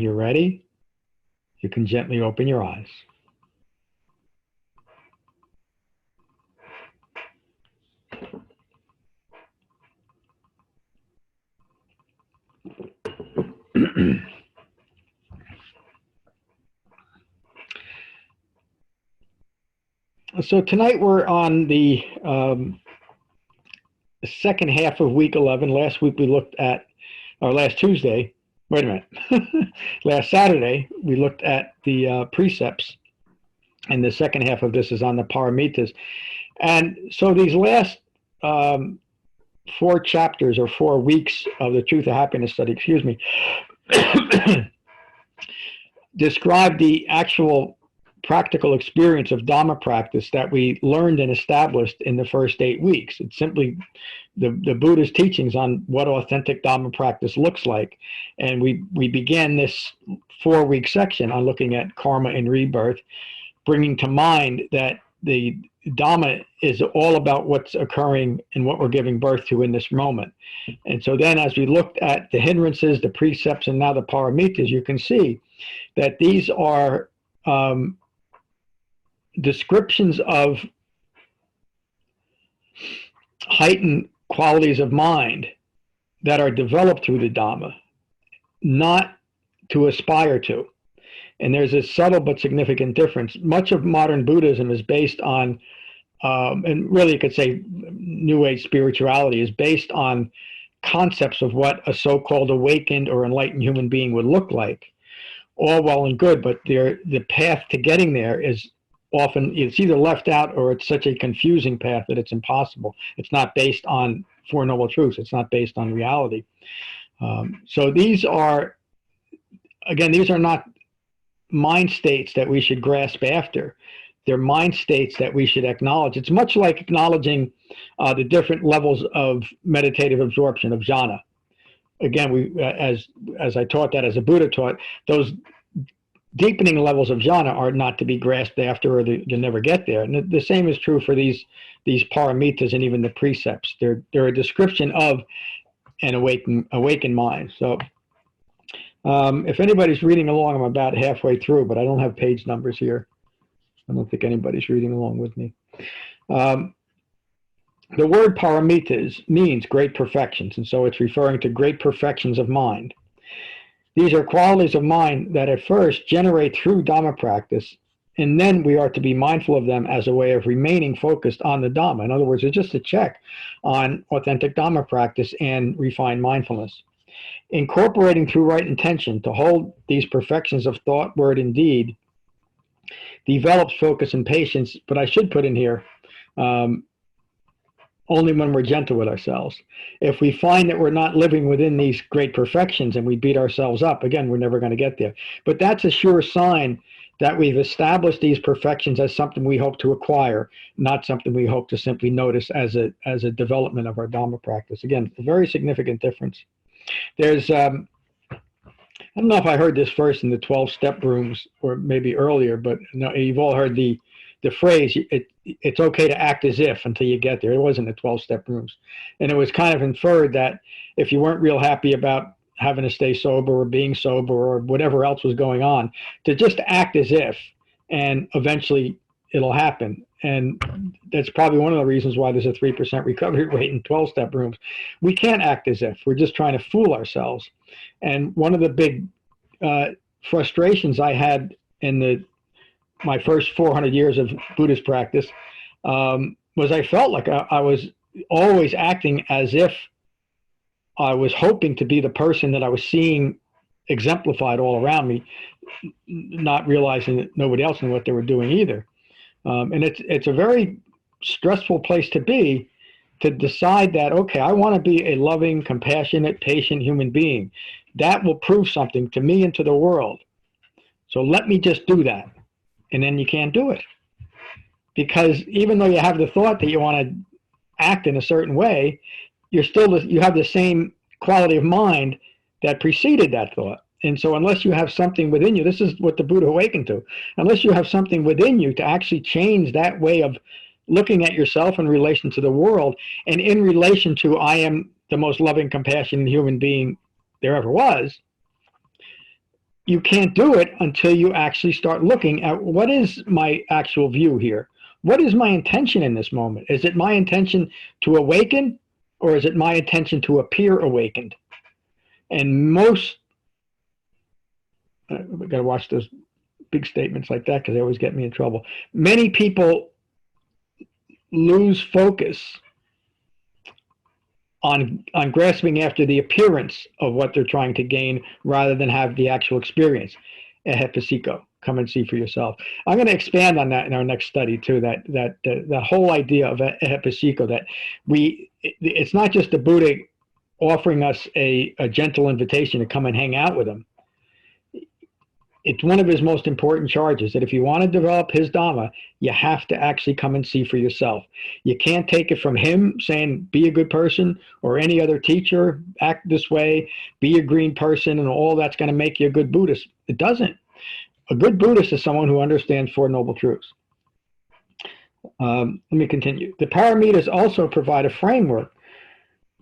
you're ready, you can gently open your eyes. So tonight we're on the second half of week 11. Last week we looked at, or last Tuesday, wait a minute, last Saturday we looked at the precepts, and the second half of this is on the paramitas. And so these last 4 chapters or 4 weeks of the Truth of Happiness Study, excuse me, describe the actual practical experience of Dhamma practice that we learned and established in the first 8 weeks. It's simply the Buddha's teachings on what authentic Dhamma practice looks like. And we began this 4-week section on looking at karma and rebirth, bringing to mind that the Dhamma is all about what's occurring and what we're giving birth to in this moment. And so then as we looked at the hindrances, the precepts, and now the paramitas, you can see that these are descriptions of heightened qualities of mind that are developed through the Dhamma, not to aspire to. And there's a subtle but significant difference. Much of modern Buddhism is based on, and really you could say New Age spirituality is based on concepts of what a so-called awakened or enlightened human being would look like. All well and good, but the path to getting there is often, it's either left out or it's such a confusing path that it's impossible. It's not based on Four Noble Truths. It's not based on reality. So these are, again, these are not mind states that we should grasp after. They're mind states that we should acknowledge. It's much like acknowledging the different levels of meditative absorption, of jhana. Again, we, as I taught that, as a Buddha taught, those deepening levels of jhana are not to be grasped after, or you'll never get there. And the same is true for these paramitas and even the precepts. They're a description of an awakened mind. So if anybody's reading along, I'm about halfway through, but I don't have page numbers here. I don't think anybody's reading along with me. The word paramitas means great perfections, and so it's referring to great perfections of mind. These are qualities of mind that at first generate through Dhamma practice, and then we are to be mindful of them as a way of remaining focused on the Dhamma. In other words, it's just a check on authentic Dhamma practice and refined mindfulness. Incorporating through right intention to hold these perfections of thought, word, and deed develops focus and patience, but I should put in here, only when we're gentle with ourselves. If we find that we're not living within these great perfections and we beat ourselves up, again, we're never going to get there. But that's a sure sign that we've established these perfections as something we hope to acquire, not something we hope to simply notice as a development of our Dhamma practice. Again, a very significant difference. There's, I don't know if I heard this first in the 12-step rooms or maybe earlier, but no, you've all heard the phrase, it's okay to act as if until you get there. It wasn't the 12-step rooms. And it was kind of inferred that if you weren't real happy about having to stay sober or being sober or whatever else was going on, to just act as if, and eventually it'll happen. And that's probably one of the reasons why there's a 3% recovery rate in 12-step rooms. We can't act as if. We're just trying to fool ourselves. And one of the big frustrations I had in my first 400 years of Buddhist practice was I felt like I was always acting as if I was hoping to be the person that I was seeing exemplified all around me, not realizing that nobody else knew what they were doing either. And it's a very stressful place to be, to decide that, okay, I want to be a loving, compassionate, patient human being. That will prove something to me and to the world. So let me just do that. And then you can't do it. Because even though you have the thought that you want to act in a certain way, you have the same quality of mind that preceded that thought. And so unless you have something within you, this is what the Buddha awakened to, unless you have something within you to actually change that way of looking at yourself in relation to the world, and in relation to, I am the most loving, compassionate human being there ever was, you can't do it until you actually start looking at what is my actual view here? What is my intention in this moment? Is it my intention to awaken, or is it my intention to appear awakened? And most, we got to watch those big statements like that because they always get me in trouble. Many people lose focus on grasping after the appearance of what they're trying to gain rather than have the actual experience. Ehepasiko, come and see for yourself. I'm going to expand on that in our next study too, that the whole idea of ehepasiko, that it's not just the Buddha offering us a gentle invitation to come and hang out with him. It's one of his most important charges, that if you want to develop his Dhamma, you have to actually come and see for yourself. You can't take it from him saying, be a good person, or any other teacher, act this way, be a green person, and all that's going to make you a good Buddhist. It doesn't. A good Buddhist is someone who understands Four Noble Truths. Let me continue. The Paramitas also provide a framework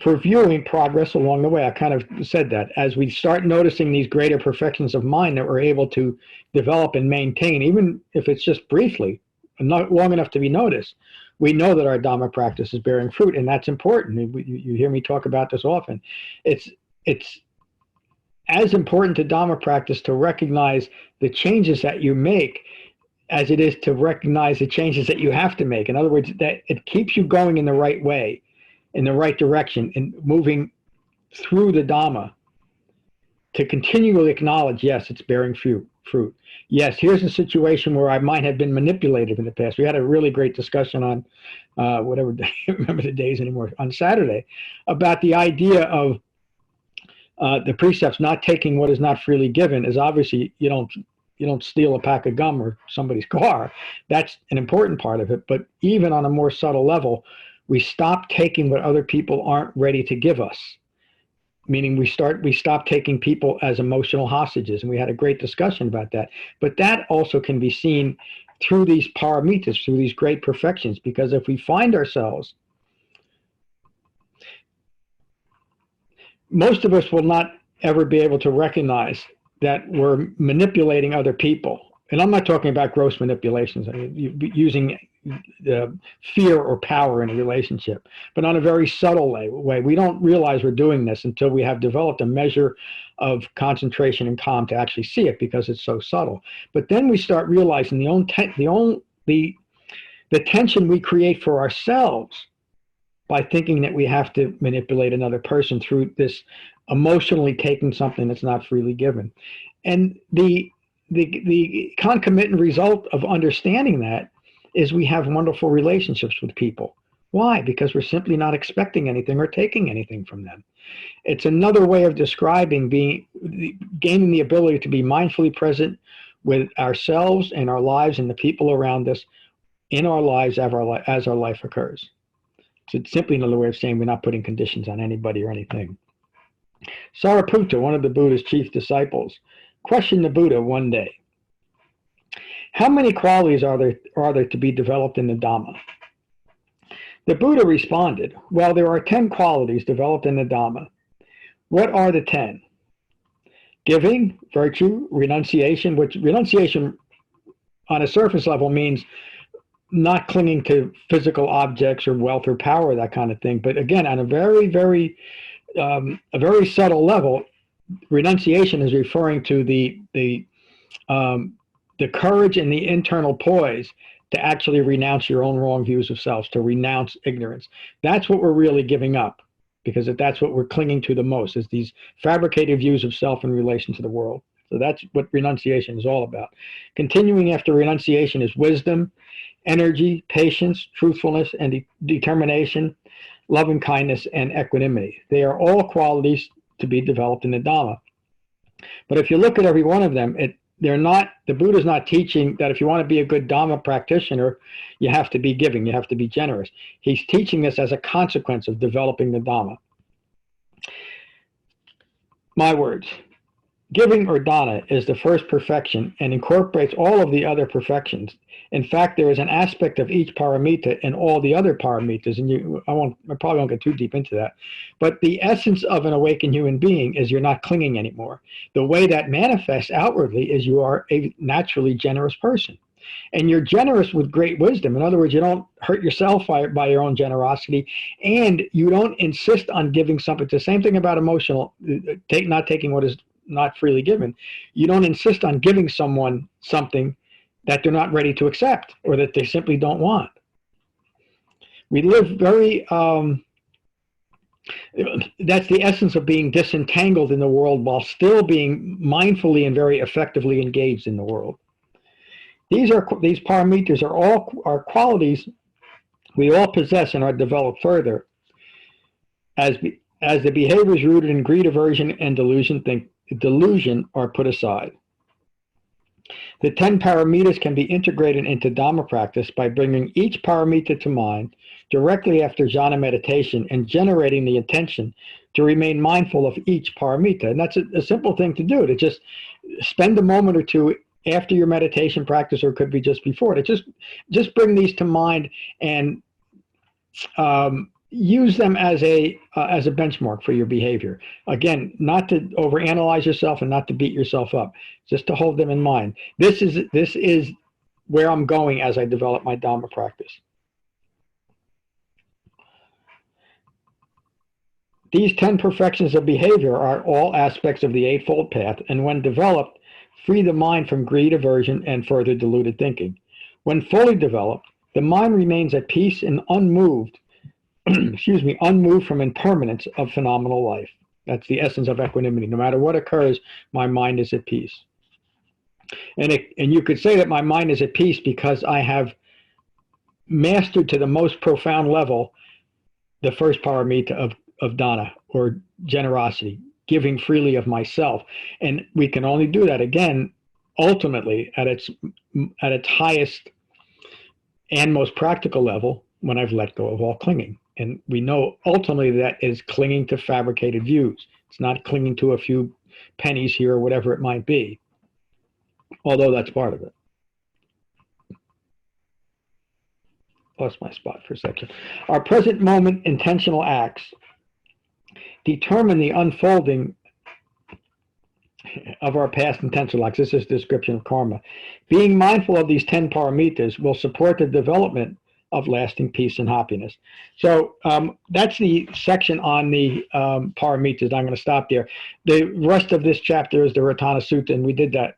for viewing progress along the way. I kind of said that. As we start noticing these greater perfections of mind that we're able to develop and maintain, even if it's just briefly, and not long enough to be noticed, we know that our Dhamma practice is bearing fruit, and that's important. You hear me talk about this often. It's as important to Dhamma practice to recognize the changes that you make as it is to recognize the changes that you have to make. In other words, that it keeps you going in the right way, in the right direction, and moving through the Dhamma to continually acknowledge, yes, it's bearing fruit. Yes, here's a situation where I might have been manipulated in the past. We had a really great discussion on whatever day, I don't remember the days anymore, on Saturday, about the idea of the precepts not taking what is not freely given. Is obviously you don't steal a pack of gum or somebody's car. That's an important part of it. But even on a more subtle level, we stop taking what other people aren't ready to give us. Meaning we stop taking people as emotional hostages. And we had a great discussion about that. But that also can be seen through these paramitas, through these great perfections. Because if we find ourselves, most of us will not ever be able to recognize that we're manipulating other people. And I'm not talking about gross manipulations, I mean, using fear or power in a relationship, but on a very subtle way. We don't realize we're doing this until we have developed a measure of concentration and calm to actually see it, because it's so subtle. But then we start realizing the tension we create for ourselves by thinking that we have to manipulate another person through this emotionally taking something that's not freely given. And the concomitant result of understanding that is we have wonderful relationships with people. Why? Because we're simply not expecting anything or taking anything from them. It's another way of describing gaining the ability to be mindfully present with ourselves and our lives and the people around us in our lives as our life occurs. So it's simply another way of saying we're not putting conditions on anybody or anything. Sariputta, one of the Buddha's chief disciples, questioned the Buddha one day, how many qualities are there to be developed in the Dhamma? The Buddha responded, well, there are 10 qualities developed in the Dhamma. What are the 10? Giving, virtue, renunciation, which renunciation on a surface level means not clinging to physical objects or wealth or power, that kind of thing. But again, on a very subtle level, renunciation is referring to the courage and the internal poise to actually renounce your own wrong views of self, to renounce ignorance. That's what we're really giving up, because that's what we're clinging to the most, is these fabricated views of self in relation to the world. So that's what renunciation is all about. Continuing after renunciation is wisdom, energy, patience, truthfulness, and determination, loving kindness, and equanimity. They are all qualities to be developed in the Dhamma. But if you look at every one of them, the Buddha's not teaching that if you want to be a good Dhamma practitioner, you have to be giving, you have to be generous. He's teaching this as a consequence of developing the Dhamma. My words. Giving or dana is the first perfection and incorporates all of the other perfections. In fact, there is an aspect of each paramita in all the other paramitas, and I probably won't get too deep into that. But the essence of an awakened human being is you're not clinging anymore. The way that manifests outwardly is you are a naturally generous person. And you're generous with great wisdom. In other words, you don't hurt yourself by your own generosity, and you don't insist on giving something. It's the same thing about emotional, not taking what is not freely given. You don't insist on giving someone something that they're not ready to accept or that they simply don't want. We live very, that's the essence of being disentangled in the world while still being mindfully and very effectively engaged in the world. These paramitas are qualities we all possess and are developed further as the behaviors rooted in greed, aversion, and delusion are put aside. The 10 paramitas can be integrated into Dhamma practice by bringing each paramita to mind directly after jhana meditation and generating the intention to remain mindful of each paramita. And that's a simple thing to do, to just spend a moment or two after your meditation practice, or it could be just before, to just bring these to mind and use them as a benchmark for your behavior. Again, not to overanalyze yourself and not to beat yourself up, just to hold them in mind. This is where I'm going as I develop my Dhamma practice. These 10 perfections of behavior are all aspects of the Eightfold Path, and when developed, free the mind from greed, aversion, and further deluded thinking. When fully developed, the mind remains at peace and unmoved unmoved from impermanence of phenomenal life. That's the essence of equanimity. No matter what occurs, my mind is at peace. And you could say that my mind is at peace because I have mastered to the most profound level the first paramita of dana, or generosity, giving freely of myself. And we can only do that, again, ultimately at its highest and most practical level when I've let go of all clinging. And we know ultimately that is clinging to fabricated views. It's not clinging to a few pennies here or whatever it might be, although that's part of it. Lost my spot for a second. Our present moment intentional acts determine the unfolding of our past intentional acts. This is a description of karma. Being mindful of these 10 paramitas will support the development of lasting peace and happiness. So that's the section on the paramitas. I'm going to stop there. The rest of this chapter is the Ratana Sutta, and we did that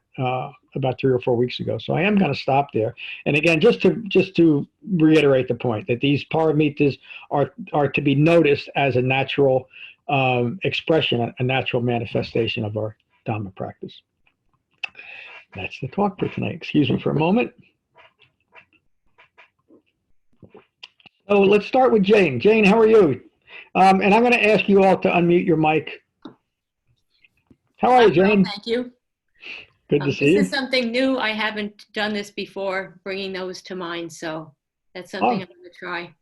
about 3 or 4 weeks ago. So I am going to stop there. And again, just to reiterate the point that these paramitas are to be noticed as a natural expression, a natural manifestation of our Dhamma practice. That's the talk for tonight. Excuse me for a moment. So let's start with Jane. Jane, how are you? And I'm going to ask you all to unmute your mic. How are you, Jane? Thank you. Good to see you. This is something new. I haven't done this before, bringing those to mind. So that's something I'm going to try.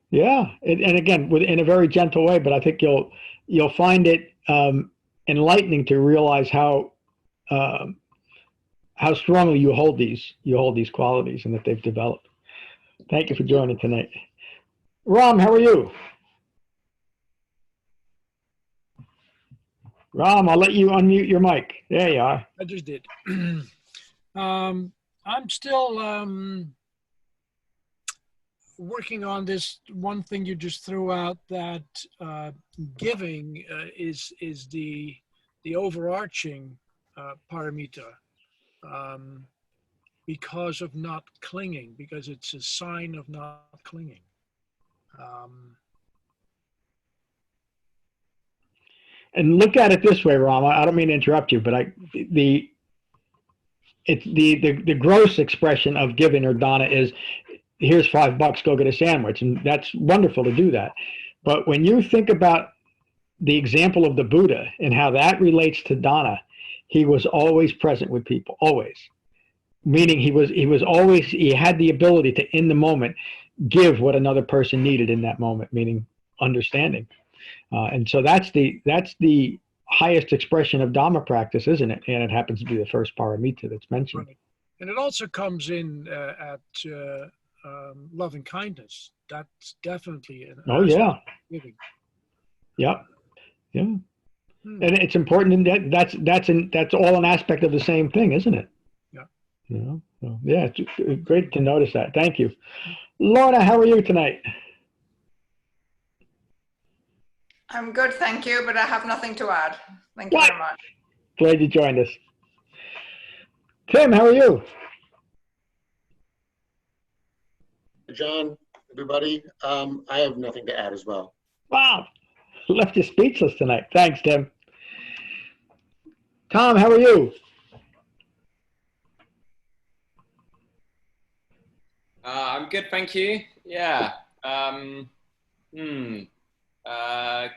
Yeah, and again, in a very gentle way, but I think you'll find it enlightening to realize how strongly you hold these qualities and that they've developed. Thank you for joining tonight. Ram, how are you? Ram, I'll let you unmute your mic. There you are. I just did. I'm still working on this one thing you just threw out, that giving is the overarching paramita. Because of not clinging, because it's a sign of not clinging. And look at it this way, Ram. I don't mean to interrupt you, but the gross expression of giving or dana is, here's $5, go get a sandwich, and that's wonderful to do that. But when you think about the example of the Buddha and how that relates to dana, he was always present with people, always. Meaning he had the ability to, in the moment, give what another person needed in that moment, meaning understanding. And so that's the highest expression of Dhamma practice, isn't it? And it happens to be the first paramita that's mentioned. Right. And it also comes in at loving kindness. That's definitely an Oh aspect yeah, of giving. yep, yeah. And it's important that that's all an aspect of the same thing, isn't it? Yeah. You know? So, yeah, it's great to notice that. Thank you. Lorna, how are you tonight? I'm good, thank you, but I have nothing to add. Thank you What? very much. Glad you joined us. Tim, how are you? John, everybody, I have nothing to add as well. Wow, left you speechless tonight. Thanks, Tim. Tom, how are you? I'm good, thank you. Yeah.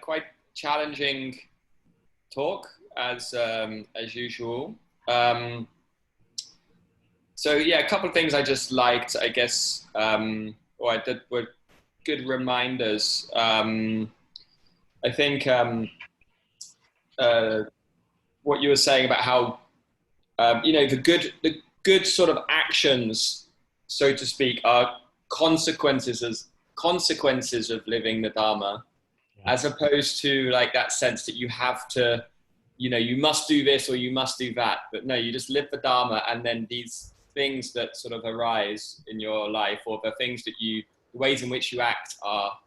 Quite challenging talk as usual. So yeah, a couple of things I just liked, I guess, or I did were good reminders. I think what you were saying about how the good sort of actions, so to speak, are consequences of living the Dharma, as opposed to like that sense that you have to, you must do this or you must do that. But no, you just live the Dharma, and then these things that sort of arise in your life, or the things that the ways in which you act are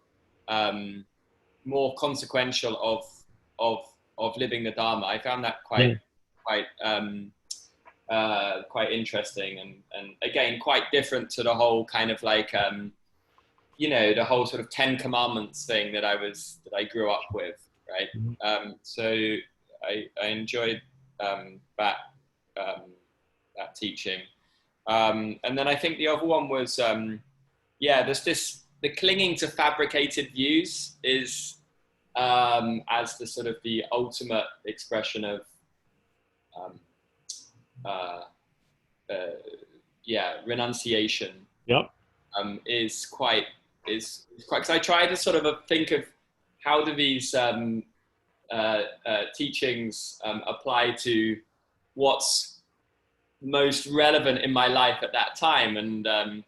more consequential of living the Dharma. I found that quite interesting, and again quite different to the whole kind of like the whole sort of 10 Commandments thing that I grew up with, right? So I enjoyed that teaching, and then I think the other one was there's the clinging to fabricated views is as the sort of the ultimate expression of renunciation. Yep. Is quite because I try to sort of think of how do these teachings apply to what's most relevant in my life at that time, and the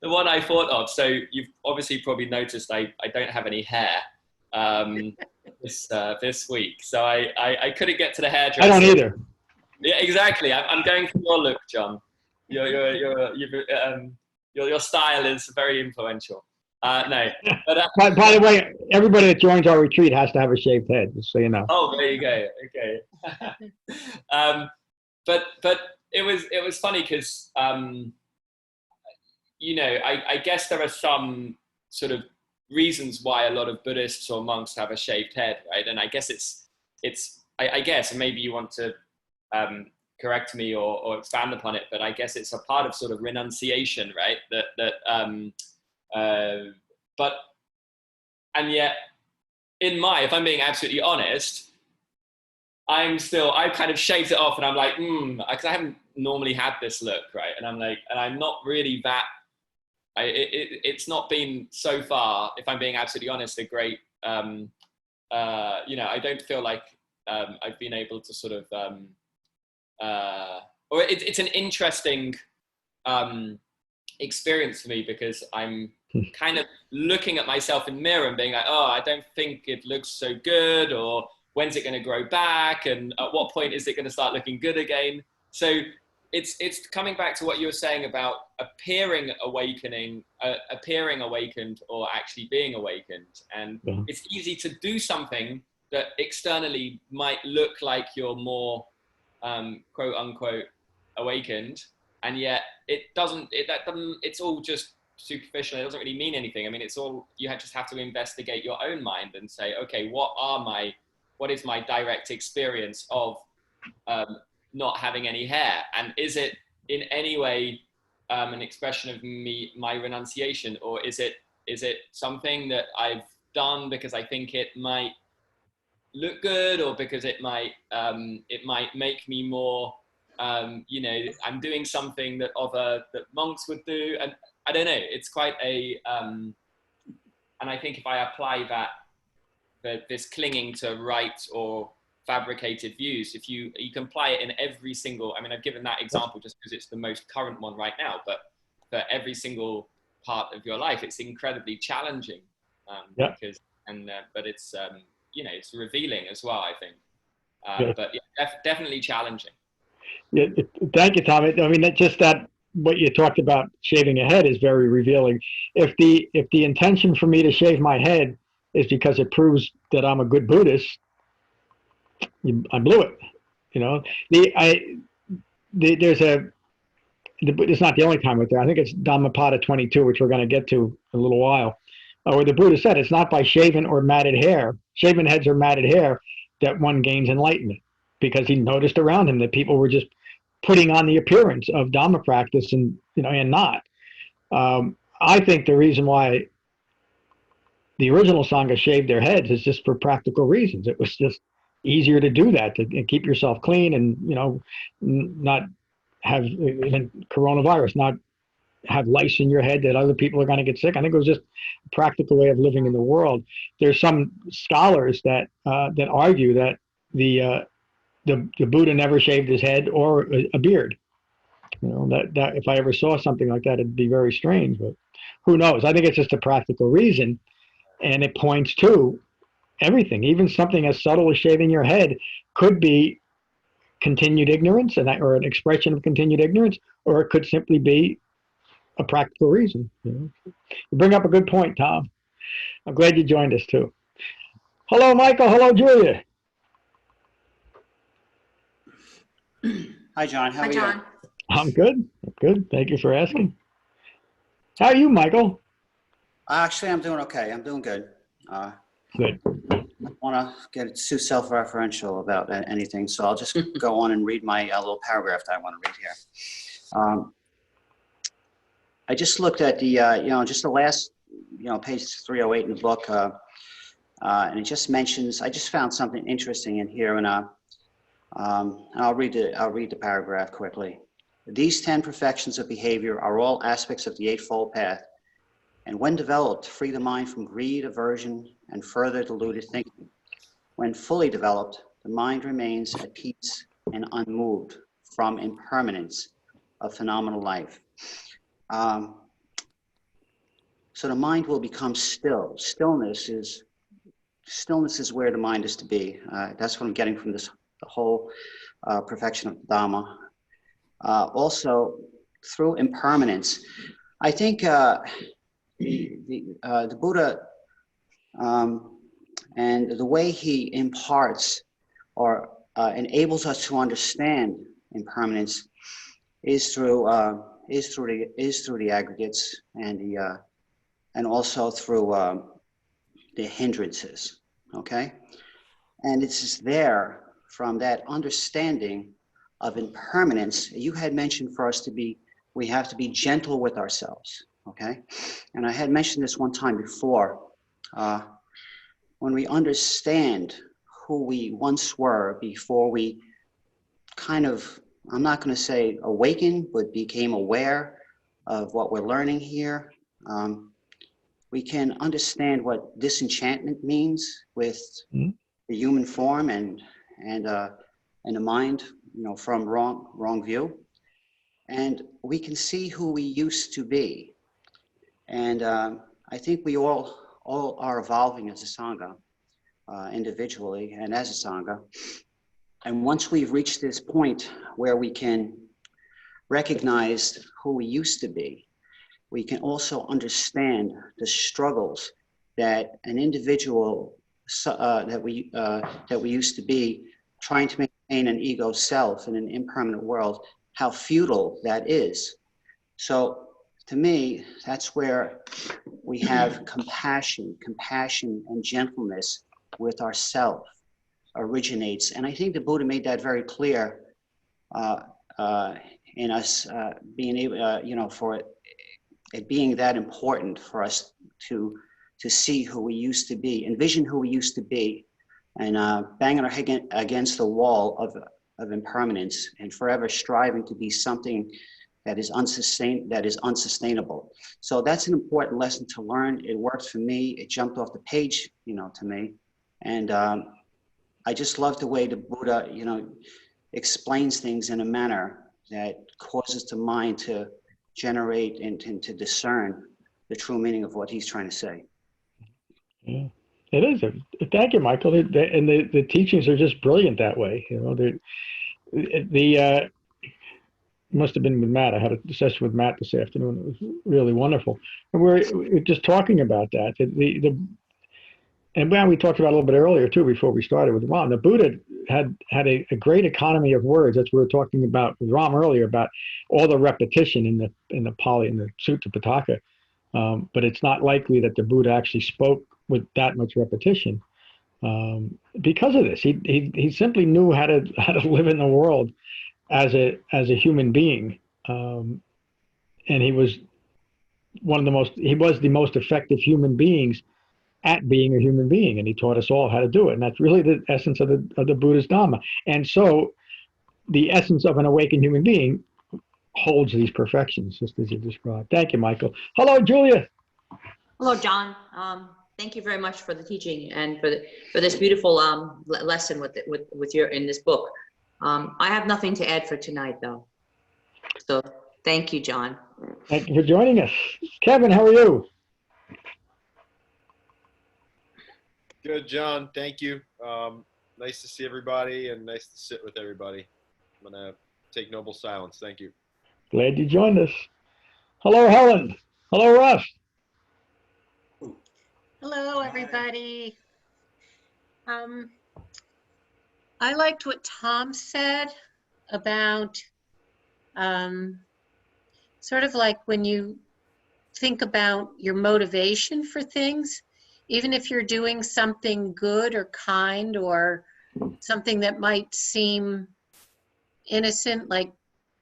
one I thought of. So you've obviously probably noticed I don't have any hair this week, so I couldn't get to the hairdresser. I don't either. Yeah, exactly. I'm going for your look, John. Your style is very influential. No, but by the way, everybody that joins our retreat has to have a shaved head, just so you know. Oh, there you go. Okay. But it was funny because I guess there are some sort of reasons why a lot of Buddhists or monks have a shaved head, right? And I guess I guess, and maybe you want to correct me or expand upon it, but I guess it's a part of sort of renunciation, right? And yet, if I'm being absolutely honest, I kind of shaved it off, and I'm like, because I haven't normally had this look, right? And I'm like, and I'm not really that. It's not been so far, if I'm being absolutely honest, a great. I don't feel like I've been able to sort of. Or it's an interesting experience for me, because I'm kind of looking at myself in the mirror and being like, oh, I don't think it looks so good, or when's it going to grow back, and at what point is it going to start looking good again? So it's coming back to what you were saying about appearing awakened or actually being awakened. And it's easy to do something that externally might look like you're more quote unquote awakened, and yet it's all just superficial. It doesn't really mean anything. I mean, it's all, just have to investigate your own mind and say, okay, what is my direct experience of not having any hair, and is it in any way an expression of my renunciation, or is it something that I've done because I think it might look good, or because it might make me more I'm doing something that monks would do, and I don't know, it's quite a and I think if I apply this clinging to right or fabricated views. If you can apply it in every single, I mean, I've given that example just because it's the most current one right now, but for every single part of your life, it's incredibly challenging. Because, but it's, it's revealing as well, I think. But yeah, definitely challenging. Yeah, thank you, Tom. I mean, just that what you talked about shaving a head is very revealing. If the intention for me to shave my head is because it proves that I'm a good Buddhist, I blew it. It's not the only time with there. I think it's Dhammapada 22, which we're going to get to in a little while, where the Buddha said it's not by shaven or matted hair, shaven heads or matted hair, that one gains enlightenment, because he noticed around him that people were just putting on the appearance of Dhamma practice and not. I think the reason why the original Sangha shaved their heads is just for practical reasons. It was just easier to do that, to keep yourself clean and, not have even coronavirus, not have lice in your head that other people are going to get sick. I think it was just a practical way of living in the world. There's some scholars that argue that the Buddha never shaved his head or a beard. That if I ever saw something like that, it'd be very strange, but who knows? I think it's just a practical reason, and it points to everything. Even something as subtle as shaving your head could be continued ignorance, or an expression of continued ignorance, or it could simply be a practical reason. You bring up a good point, Tom. I'm glad you joined us too. Hello, Michael. Hello, Julia. Hi, John. How are you? I'm good. Good. Thank you for asking. How are you, Michael? Actually, I'm doing okay. I'm doing good. Good. I don't want to get too self-referential about anything, so I'll just go on and read my little paragraph that I want to read here. I just looked at the, just the last, page 308 in the book, and it just mentions, I just found something interesting in here, and I'll read the paragraph quickly. These 10 perfections of behavior are all aspects of the Eightfold Path, and when developed, free the mind from greed, aversion, and further deluded thinking. When fully developed, the mind remains at peace and unmoved from impermanence of phenomenal life. So the mind will become still. Stillness is where the mind is to be. That's what I'm getting from the whole perfection of Dhamma. Also, through impermanence, I think the Buddha and the way he imparts or enables us to understand impermanence is through the aggregates and also through the hindrances. Okay, and it's just there from that understanding of impermanence. You had mentioned for us we have to be gentle with ourselves. Okay, and I had mentioned this one time before. When we understand who we once were before we kind of, I'm not going to say awakened, but became aware of what we're learning here, we can understand what disenchantment means with the human form and the mind, from wrong view, and we can see who we used to be. And I think we all are evolving as a Sangha, individually and as a Sangha. And once we've reached this point where we can recognize who we used to be, we can also understand the struggles that an individual that we used to be, trying to maintain an ego self in an impermanent world, how futile that is. So to me, that's where we have compassion and gentleness with ourself originates. And I think the Buddha made that very clear in us being able, for it being that important for us to see who we used to be, envision who we used to be, and banging our head against the wall of impermanence and forever striving to be something that is unsustainable. So that's an important lesson to learn. It worked for me. It jumped off the page, to me. And I just love the way the Buddha, explains things in a manner that causes the mind to generate and to discern the true meaning of what he's trying to say. Yeah, it is. Thank you, Michael. And the teachings are just brilliant that way. Must have been with Matt. I had a session with Matt this afternoon. It was really wonderful. And we're just talking about that. And we talked about it a little bit earlier too, before we started with Ram. The Buddha had a great economy of words. That's what we were talking about with Ram earlier, about all the repetition in the Pali, in the Sutta Pitaka. But it's not likely that the Buddha actually spoke with that much repetition because of this. He simply knew how to live in the world as a human being, and he was the most effective human beings at being a human being, and he taught us all how to do it. And that's really the essence of the Buddha's Dhamma. And so the essence of an awakened human being holds these perfections, just as you described. Thank you, Michael. Hello, Julia. Hello, John. Thank you very much for the teaching and for this beautiful lesson with your in this book. I have nothing to add for tonight, though. So thank you, John. Thank you for joining us. Kevin, how are you? Good, John. Thank you. Nice to see everybody and nice to sit with everybody. I'm going to take noble silence. Thank you. Glad you joined us. Hello, Helen. Hello, Russ. Hello, everybody. I liked what Tom said about sort of like when you think about your motivation for things, even if you're doing something good or kind or something that might seem innocent, like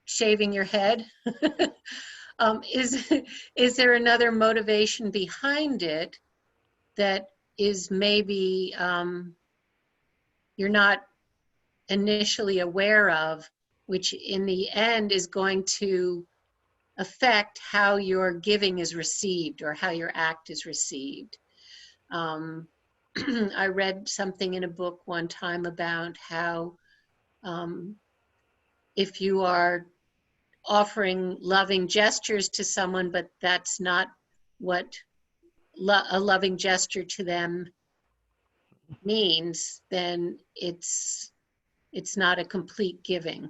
shaving your head, is there another motivation behind it that is maybe you're not initially aware of, which in the end is going to affect how your giving is received or how your act is received. I read something in a book one time about how if you are offering loving gestures to someone, but that's not what a loving gesture to them means, then it's not a complete giving,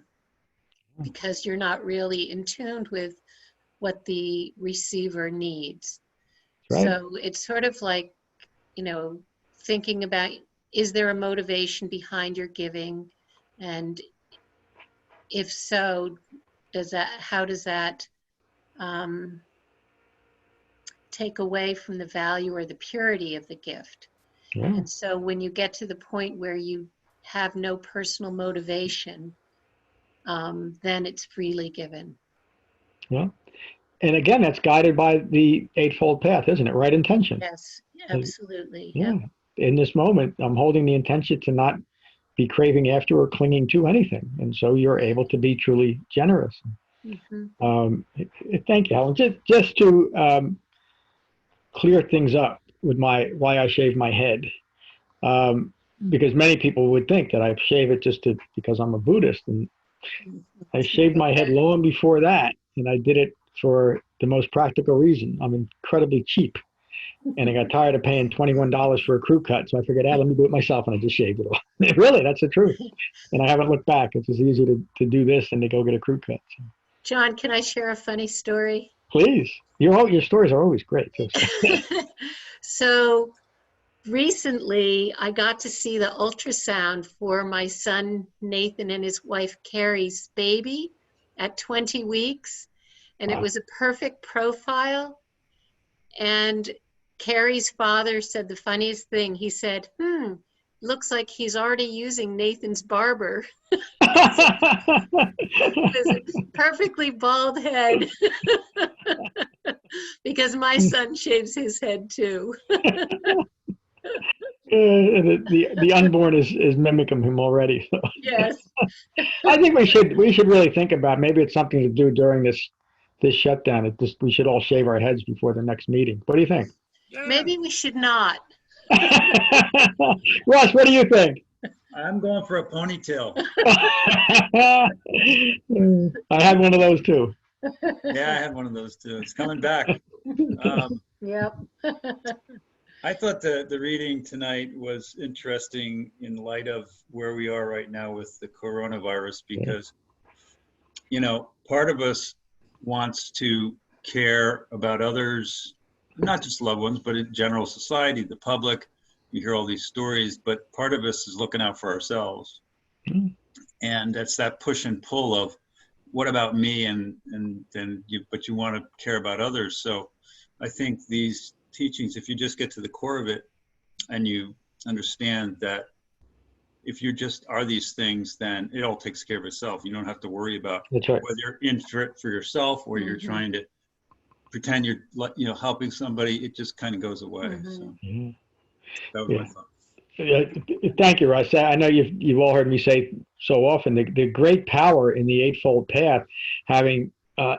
because you're not really in tune with what the receiver needs. Right. So it's sort of like, thinking about, is there a motivation behind your giving? And if so, how does that take away from the value or the purity of the gift? Yeah. And so when you get to the point where you have no personal motivation, then it's freely given. Yeah. And again, that's guided by the Eightfold Path, isn't it? Right intention. Yes, absolutely. Yeah. In this moment, I'm holding the intention to not be craving after or clinging to anything. And so you're able to be truly generous. Mm-hmm. Thank you, Helen. Just to clear things up with why I shave my head. Because many people would think that I shave it because I'm a Buddhist. And I shaved my head long before that. And I did it for the most practical reason. I'm incredibly cheap. And I got tired of paying $21 for a crew cut. So I figured, let me do it myself. And I just shaved it all. Really, that's the truth. And I haven't looked back. It's as easy to do this than to go get a crew cut. So. John, can I share a funny story? Please. Your stories are always great. So recently, I got to see the ultrasound for my son, Nathan, and his wife, Carrie's baby at 20 weeks. And It was a perfect profile. And Carrie's father said the funniest thing. He said, looks like he's already using Nathan's barber. It was a perfectly bald head. Because my son shaves his head too. The unborn is mimicking him already. So. Yes. I think we should really think about, maybe it's something to do during this shutdown. We should all shave our heads before the next meeting. What do you think? Maybe we should not. Russ, what do you think? I'm going for a ponytail. I had one of those too. Yeah, I had one of those too. It's coming back. Yep. I thought the reading tonight was interesting in light of where we are right now with the coronavirus, because, you know, part of us wants to care about others, not just loved ones, but in general society, the public. You hear all these stories, but part of us is looking out for ourselves. And that's that push and pull of what about me, and but you want to care about others. So I think these teachings, if you just get to the core of it and you understand that if you just are these things, then it all takes care of itself. You don't have to worry about whether you're in for it for yourself or you're trying to pretend you're, you know, helping somebody. It just kind of goes away. So that was my thought. Thank you, Russ. I know you've all heard me say so often the great power in the Eightfold Path, having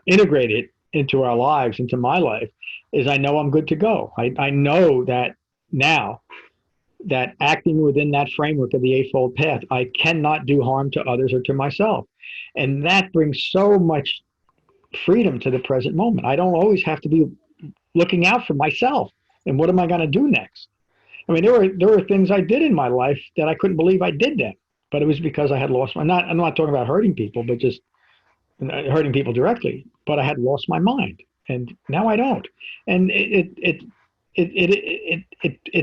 integrated into our lives, into my life, is I know I'm good to go. I know that now, that acting within that framework of the Eightfold Path, I cannot do harm to others or to myself. And that brings so much freedom to the present moment. I don't always have to be looking out for myself. And what am I going to do next? I mean, there were things I did in my life that I couldn't believe I did that, but it was because I had lost I'm not talking about hurting people, but just hurting people directly, but I had lost my mind, and now I don't. And it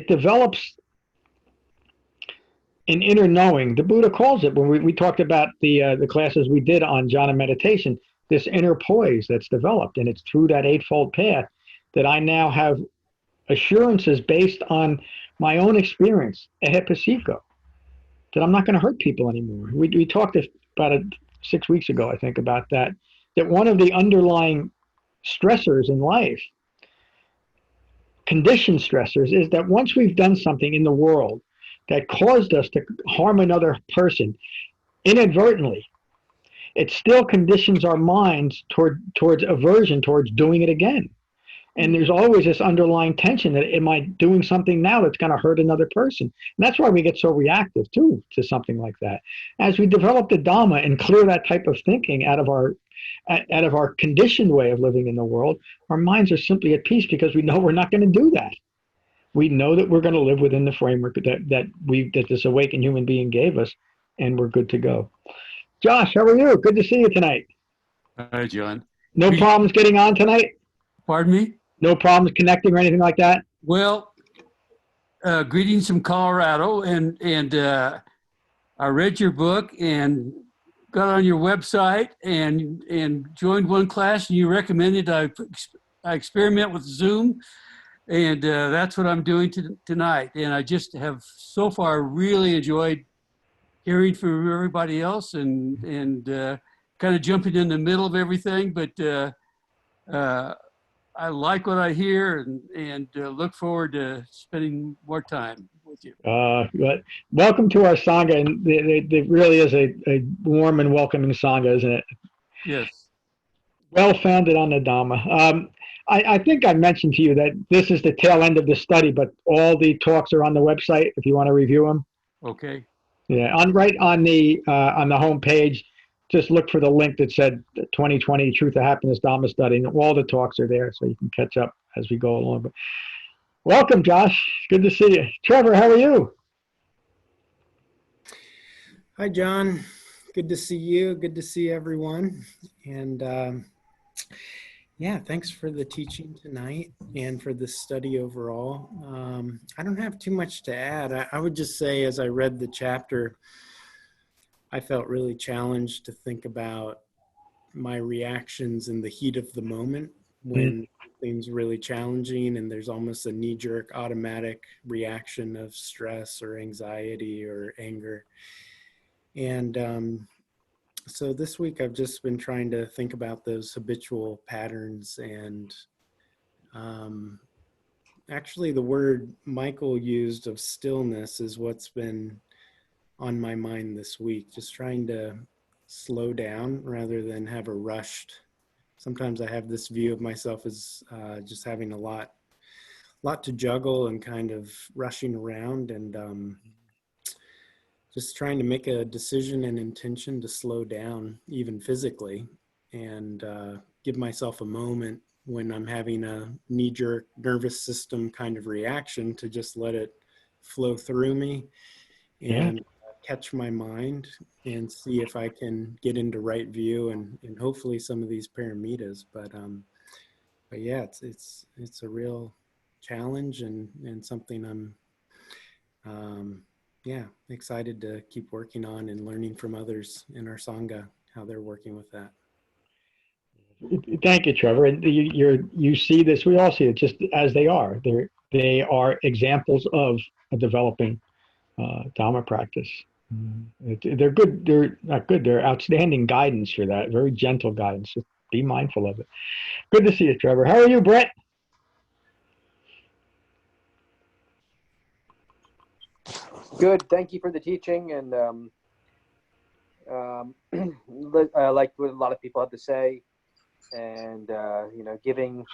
develops an inner knowing. The Buddha calls it, when we talked about the classes we did on jhana meditation, this inner poise that's developed, and it's through that Eightfold Path that I now have assurances based on my own experience, ehepasiko, that I'm not going to hurt people anymore. We talked about it 6 weeks ago, I think, about that one of the underlying stressors in life, conditioned stressors, is that once we've done something in the world that caused us to harm another person inadvertently, it still conditions our minds towards aversion, towards doing it again. And there's always this underlying tension that, am I doing something now that's going to hurt another person? And that's why we get so reactive too to something like that. As we develop the Dhamma and clear that type of thinking out of our conditioned way of living in the world, our minds are simply at peace because we know we're not going to do that. We know that we're going to live within the framework that this awakened human being gave us, and we're good to go. Josh, how are you? Good to see you tonight. Hi, John. No problems getting on tonight? Pardon me? No problems connecting or anything like that? Well, greetings from Colorado, and I read your book and got on your website and joined one class, and you recommended I experiment with Zoom, and that's what I'm doing tonight. And I just have so far really enjoyed hearing from everybody else and kind of jumping in the middle of everything, but I like what I hear and look forward to spending more time with you. But welcome to our Sangha, and it really is a warm and welcoming Sangha, isn't it? Yes. Well founded on the Dhamma. I think I mentioned to you that this is the tail end of the study, but all the talks are on the website if you want to review them. Okay. Yeah, right on the home page. Just look for the link that said 2020 Truth of Happiness Dhamma Study, and all the talks are there, so you can catch up as we go along. But welcome, Josh. Good to see you. Trevor, how are you? Hi, John. Good to see you. Good to see everyone. And yeah, thanks for the teaching tonight and for the study overall. I don't have too much to add. I would just say, as I read the chapter, I felt really challenged to think about my reactions in the heat of the moment when things really challenging and there's almost a knee-jerk automatic reaction of stress or anxiety or anger. And so this week I've just been trying to think about those habitual patterns, and actually the word Michael used of stillness is what's been on my mind this week, just trying to slow down rather than have a rushed. Sometimes I have this view of myself as just having a lot lot to juggle and kind of rushing around, and just trying to make a decision and intention to slow down, even physically, and give myself a moment when I'm having a knee-jerk nervous system kind of reaction to just let it flow through me and catch my mind and see if I can get into right view and hopefully some of these paramitas. But yeah, it's a real challenge and something I'm yeah, excited to keep working on and learning from others in our Sangha, how they're working with that. Thank you, Trevor. And you see this, we all see it just as they are. They are examples of a developing Dhamma practice. They're good, they're not good, they're outstanding guidance for that, very gentle guidance. Just be mindful of it. Good to see you, Trevor. How are you, Brett? Good. Thank you for the teaching, and I like what a lot of people have to say, and you know, giving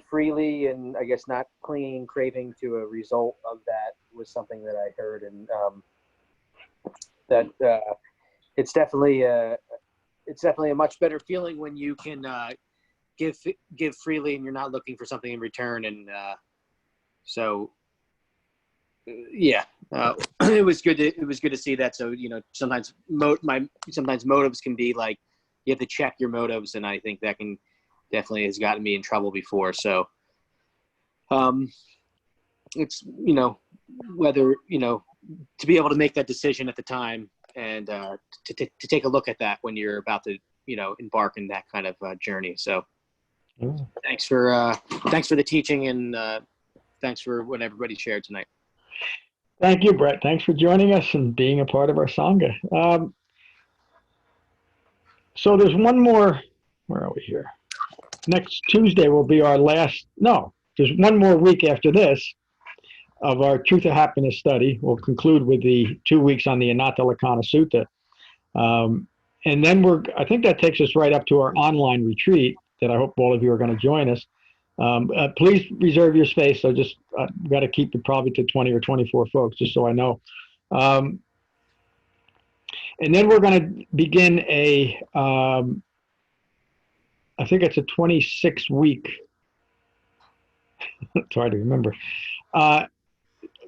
freely, and I guess not clinging, craving to a result of that was something that I heard, and that it's definitely a much better feeling when you can give freely and you're not looking for something in return, and so. Yeah, it was good to see that. So, you know, sometimes motives can be like, you have to check your motives, and I think that definitely has gotten me in trouble before. So, it's, you know, whether, you know, to be able to make that decision at the time, and to take a look at that when you're about to, you know, embark in that kind of journey. So, thanks for the teaching, and thanks for what everybody shared tonight. Thank you, Brett. Thanks for joining us and being a part of our Sangha. So there's one more, where are we here? Next Tuesday will be our last, no, there's one more week after this of our Truth of Happiness study. We'll conclude with the 2 weeks on the Akankha Sutta. And then I think that takes us right up to our online retreat that I hope all of you are going to join us. Please reserve your space. So just got to keep it probably to 20 or 24 folks, just so I know. And then we're going to begin I think it's a 26-week, it's hard to remember.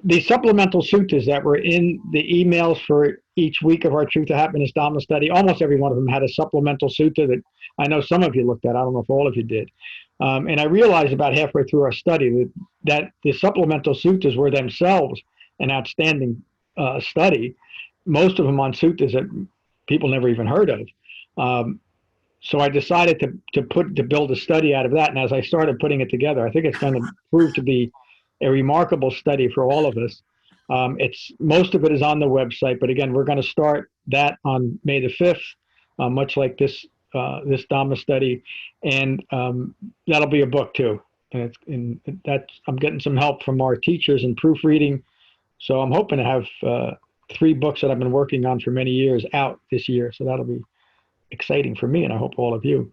The supplemental suttas that were in the emails for each week of our Truth to Happiness Dhamma study, almost every one of them had a supplemental sutta that I know some of you looked at. I don't know if all of you did. And I realized about halfway through our study that the supplemental suttas were themselves an outstanding study, most of them on suttas that people never even heard of. So I decided to build a study out of that. And as I started putting it together, I think it's going to prove to be a remarkable study for all of us. Most of it is on the website, but again, we're going to start that on May the 5th, much like this Dhamma study, and that'll be a book too. And I'm getting some help from our teachers in proofreading, so I'm hoping to have 3 books that I've been working on for many years out this year. So that'll be exciting for me, and I hope all of you.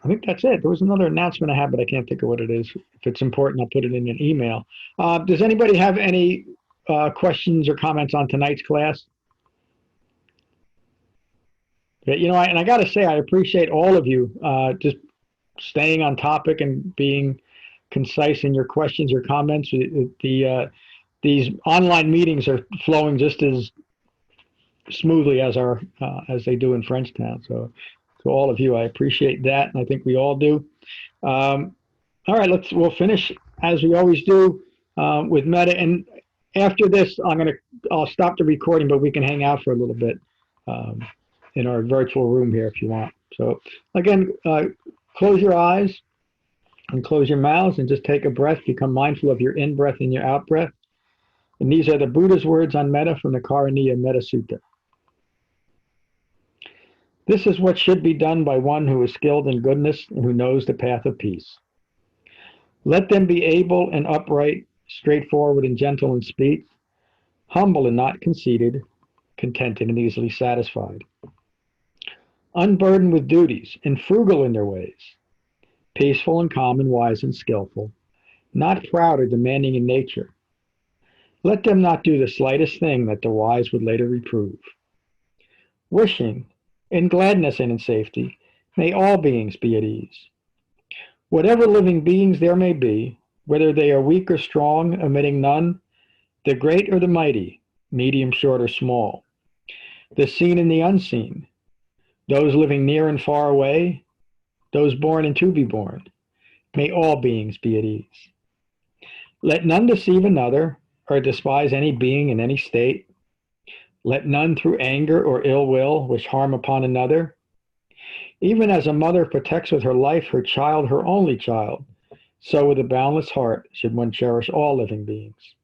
I think that's it. There was another announcement I had, but I can't think of what it is. If it's important, I'll put it in an email. Does anybody have any questions or comments on tonight's class? You know, and I got to say, I appreciate all of you just staying on topic and being concise in your questions or comments. These online meetings are flowing just as smoothly as they do in Frenchtown. So to all of you, I appreciate that, and I think we all do. All right, we'll finish as we always do with Metta. And after this, I'll stop the recording, but we can hang out for a little bit in our virtual room here if you want. So again, close your eyes and close your mouths and just take a breath. Become mindful of your in-breath and your out-breath. And these are the Buddha's words on Metta from the Karaniya Metta Sutta. This is what should be done by one who is skilled in goodness and who knows the path of peace. Let them be able and upright, straightforward and gentle in speech, humble and not conceited, contented and easily satisfied, unburdened with duties and frugal in their ways, peaceful and calm and wise and skillful, not proud or demanding in nature. Let them not do the slightest thing that the wise would later reprove. Wishing, in gladness and in safety, may all beings be at ease. Whatever living beings there may be, whether they are weak or strong, omitting none, the great or the mighty, medium, short, or small, the seen and the unseen, those living near and far away, those born and to be born, may all beings be at ease. Let none deceive another or despise any being in any state. Let none through anger or ill will wish harm upon another. Even as a mother protects with her life her child, her only child, so with a boundless heart should one cherish all living beings.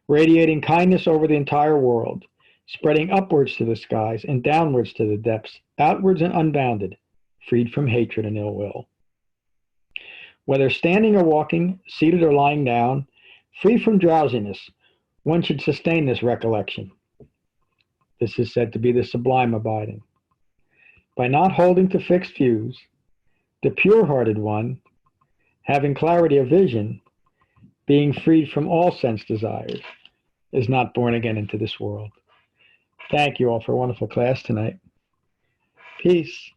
Radiating kindness over the entire world, spreading upwards to the skies and downwards to the depths, outwards and unbounded, freed from hatred and ill will. Whether standing or walking, seated or lying down, free from drowsiness, one should sustain this recollection. This is said to be the sublime abiding. By not holding to fixed views, the pure-hearted one, having clarity of vision, being freed from all sense desires, is not born again into this world. Thank you all for a wonderful class tonight. Peace.